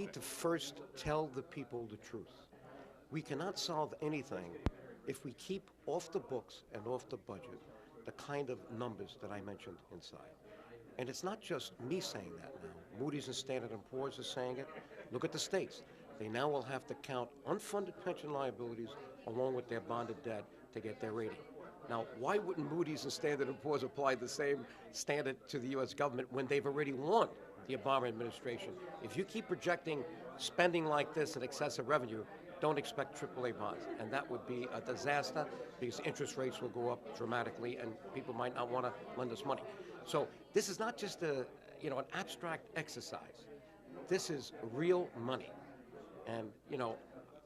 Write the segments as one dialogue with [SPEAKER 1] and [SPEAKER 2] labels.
[SPEAKER 1] need to first tell the people the truth. We cannot solve anything if we keep off the books and off the budget the kind of numbers that I mentioned inside. And it's not just me saying that now. Moody's and Standard & Poor's are saying it. Look at the states. They now will have to count unfunded pension liabilities along with their bonded debt to get their rating. Now, why wouldn't Moody's and Standard & Poor's apply the same standard to the U.S. government when they've already won the Obama administration? If you keep projecting spending like this and excessive revenue, don't expect AAA bonds. And that would be a disaster because interest rates will go up dramatically and people might not want to lend us money. So this is not just an abstract exercise. This is real money. And,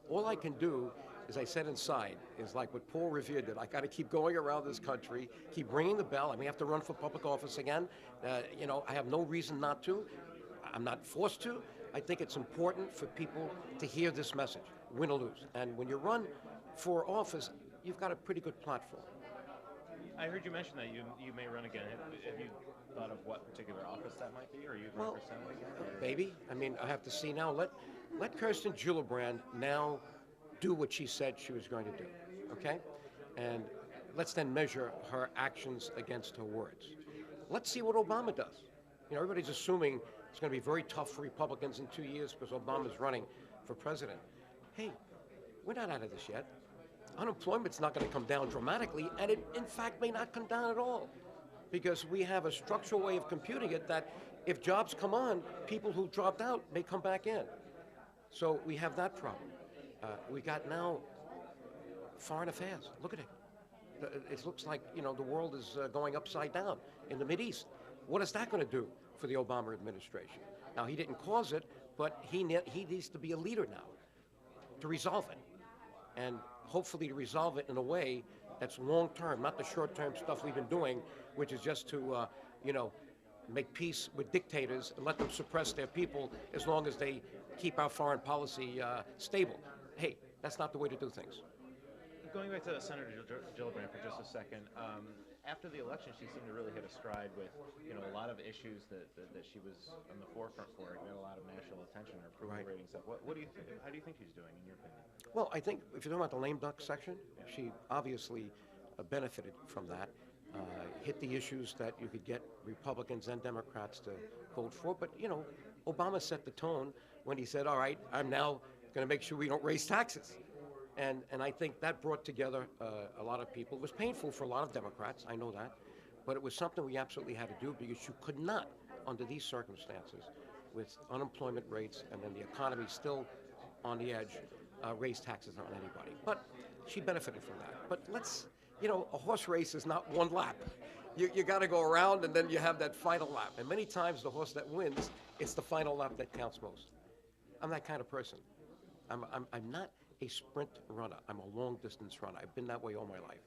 [SPEAKER 1] all I can do, as I said inside, is like what Paul Revere did. I got to keep going around this country, keep ringing the bell. I may have to run for public office again. I have no reason not to. I'm not forced to. I think it's important for people to hear this message, win or lose. And when you run for office, you've got a pretty good platform.
[SPEAKER 2] I heard you mention that you may run again. Have you thought of what particular office that might be, or you run for Senate again?
[SPEAKER 1] Maybe. I mean, I have to see now. Let Kirsten Gillibrand now do what she said she was going to do, okay? And let's then measure her actions against her words. Let's see what Obama does. Everybody's assuming it's going to be very tough for Republicans in 2 years because Obama's running for president. Hey, we're not out of this yet. Unemployment's not going to come down dramatically, and it, in fact, may not come down at all because we have a structural way of computing it that if jobs come on, people who dropped out may come back in. So we have that problem. We got now foreign affairs. Look at it. It looks like, the world is going upside down in the Mideast. What is that going to do for the Obama administration? Now, he didn't cause it, but he needs to be a leader now to resolve it. And hopefully to resolve it in a way that's long-term, not the short-term stuff we've been doing, which is just to, make peace with dictators and let them suppress their people as long as they keep our foreign policy stable. Hey, that's not the way to do things.
[SPEAKER 2] Going back to Senator Gillibrand for just a second, after the election, she seemed to really hit a stride with, a lot of issues that she was on the forefront for. It got a lot of national attention, her approval rating stuff. What do you think? How do you think she's doing, in your opinion?
[SPEAKER 1] Well, I think if you're talking about the lame duck section, she obviously benefited from that. Hit the issues that you could get Republicans and Democrats to vote for. But, Obama set the tone when he said, all right, I'm now going to make sure we don't raise taxes. And I think that brought together a lot of people. It was painful for a lot of Democrats, I know that. But it was something we absolutely had to do because you could not, under these circumstances, with unemployment rates and then the economy still on the edge, raise taxes on anybody. But she benefited from that. But let's, a horse race is not one lap. You got to go around and then you have that final lap. And many times the horse that wins, it's the final lap that counts most. I'm that kind of person. I'm not a sprint runner. I'm a long distance runner. I've been that way all my life.